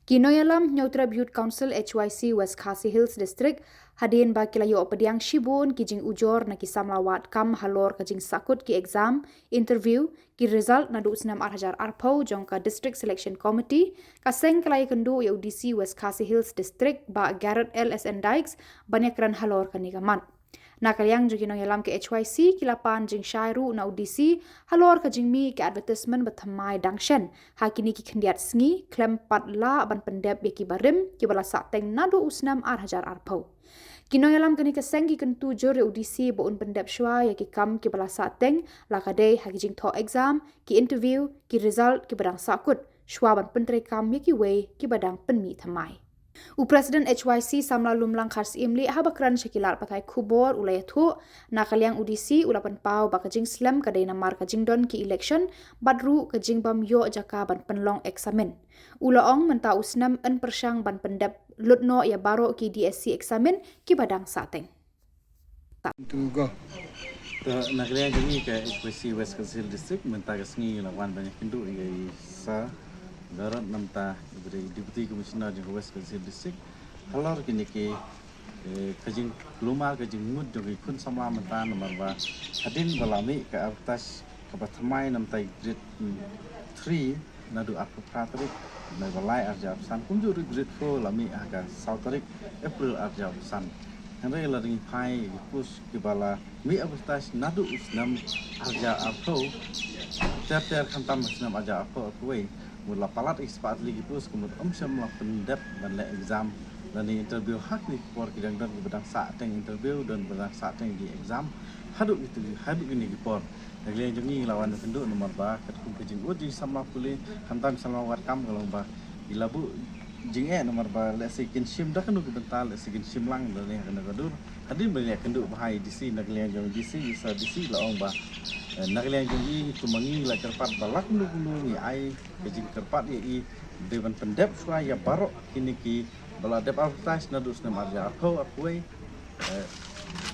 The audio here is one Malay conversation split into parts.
Kinoyalam Nyautra Youth Council HYC West Khasi Hills District hadin ba kilayo pediang shibun kijing ujor na kisamlawat kam halor kijing sakut ki exam interview ki result na 26 arpau jongka District Selection Committee kaseng kelai kendu UDC West Khasi Hills District ba Garrett LSN Dykes banyakran halor kanigaman. Nakaliang jing kinoyalam ke HYC kilapan jing syairu na UDC halor ka jing mi ke advertisement bathamai dangshen hakini ki kendiat sngi klem patla ban pendep be ki barim ki bala sateng nadu usnam arhajar arpau. Kinoyalam kini keseng ki kentu jur UDC boun pendep shwa ya ki kam ki bala sateng lakade haki jing to exam ki interview ki result ki badang sakut shwa ban pentre kam ya ki we ki badang penmi thamai. Presiden HYC Samla Lumlang Khars Imli habakran Shakilar Patai Kubor ulayathu nakaliang UDC ulapan pau bakajing slam kadai namar kajing don ki election badru kajing bam yo jaka ban penlong eksamen. Ulaong menta usnam en persyang ban pendap lutno ya baro ki DSC eksamen ki badang sateng. Tugo. Nakaliang kami ke HYC West Khasi Hills District menta kasngi lawan banyak hindu iai sa Garot namta ibri Deputy Commissioner di West Khasi Hills District halor kini ke kajing lumar kajing mud jogi kun samla menta nomor ba hadin balami ke atas ke batmai namta grade 3 nadu aku pratrik na balai arja san kunju grade 4 lami aga sautarik April arja san Henry laring pai pus ke bala mi atas nadu usnam arja apau ter khantam usnam arja apau kuai mula palat ispat lagi pus kemudian semua pendap dan exam dan interview hak ni por kidang dan bedang sateng interview dan bedang sateng di exam haduk ini por nagli jongi lawan penduk nomor ba ketkum kejing uji sama puli hantam sama wat kam kalau ba ilabu jinge nomor ba lesikin sim dah kenu kebental lesikin sim lang dan ni kena gadur hadin banyak kenduk bahai di sini nagli jongi di sini bisa di sini laong ba nakalian jongi tumangi la kerpat balak nulu ni ai kejing kerpat i dewan pendep suaya barok kini ki bala dep advertise nadus na marja arho apoi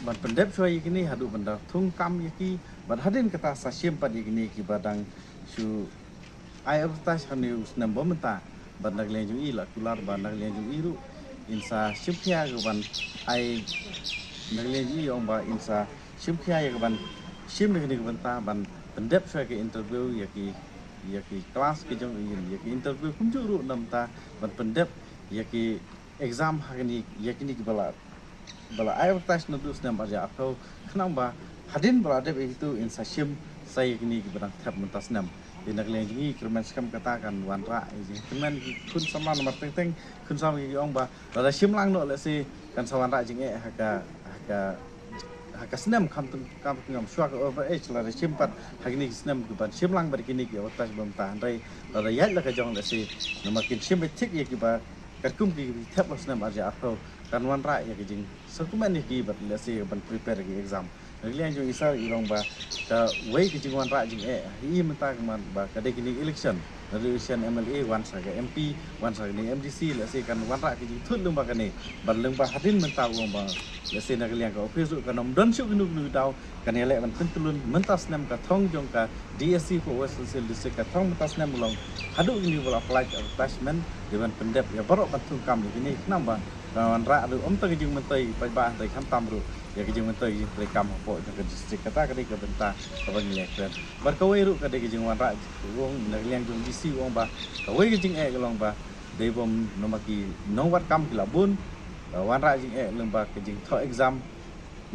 ban pendep suaya kini hadu benda thung kam yaki bad hadin kata sasim pad kini ki badang su ai advertise hani usna bomenta bad nakalian jongi la kular ban nakalian jongi ru insa shipya ban ai nakalian jongi ong ba insa shipya ya ban sim ni benta ban pendep saya ke interview ya ki kelas ke jong ya ki interview kum juru namta ban pendep ya ki exam hakni ya ki bala advertise nodus nam aja atau kenamba hadin bala dep itu insasim saya kini berang tap mentas nam di naklian ini kerman skam katakan wanra ini kerman kun sama nomor teng kun sama ki ong ba bala sim lang no le si kan sawanra jing haka senam kam ngam suaka over age la simpat hakini senam kuban simlang berkini ki otas bom tahan rai la yat la ka jong la si namakin simbetik ya ki ba katkum ki tap senam arja atau kan wan ra ya ki jing sakuman ki bat la si ban prepare ki exam nglian jo isa ilong ba ka wei ki jing wan ra jing hi menta man ba ka de kini election resolution MLA wan sa ka MP wan sa ni MDC la si kan wan ra ki jing thut lung ba ka ni ban lung ba hadin menta wong ba lesi nak liang ka office ka nom don syuk nu daw kan ele man pentulun mentas nam ka thong jong ka DSC for West Khasi Hills District ka thong mentas nam long hadu ini wala apply attachment dewan pendep ya barok patung kam ini kenapa kawan ra adu om tang jing mentai pai ba tai kham tam ru ya jing mentai jing kam po jong ka district kata ka ka benta ka ban liang kren bar ka wei ru ka de jing wan ra wong nak liang jong DC wong ba ka wei jing long ba de bom nomaki no wat kam ki labun wan ra jing lemba ke jing tho exam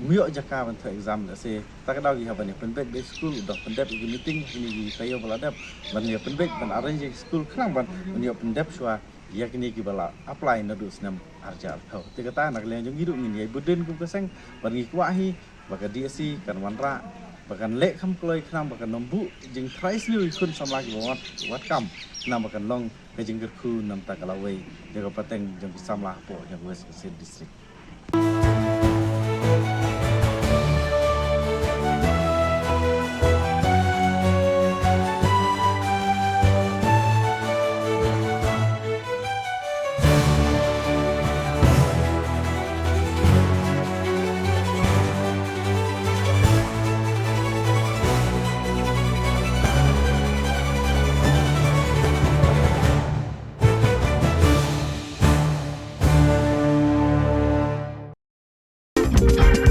mio jaka ban tho exam la se tak daw gi habani penbek be school udah pendep gi meeting ini gi tayo bala dep ban ya penbek ban arrange school khnang ban yo pendep swa ya kini ki bala apply na dus nam arja tho te kata nak leng jong hidup ni budin ku keseng ban gi kwahi baka DSC kan wan ra bakan lek kham kloi khnang bakan nombu jing price ni kun samla gi wat kam nam bakan long ke jing ku nam takalawai jaga pateng jong samla po jong West Khasi Hills District. Indonesia.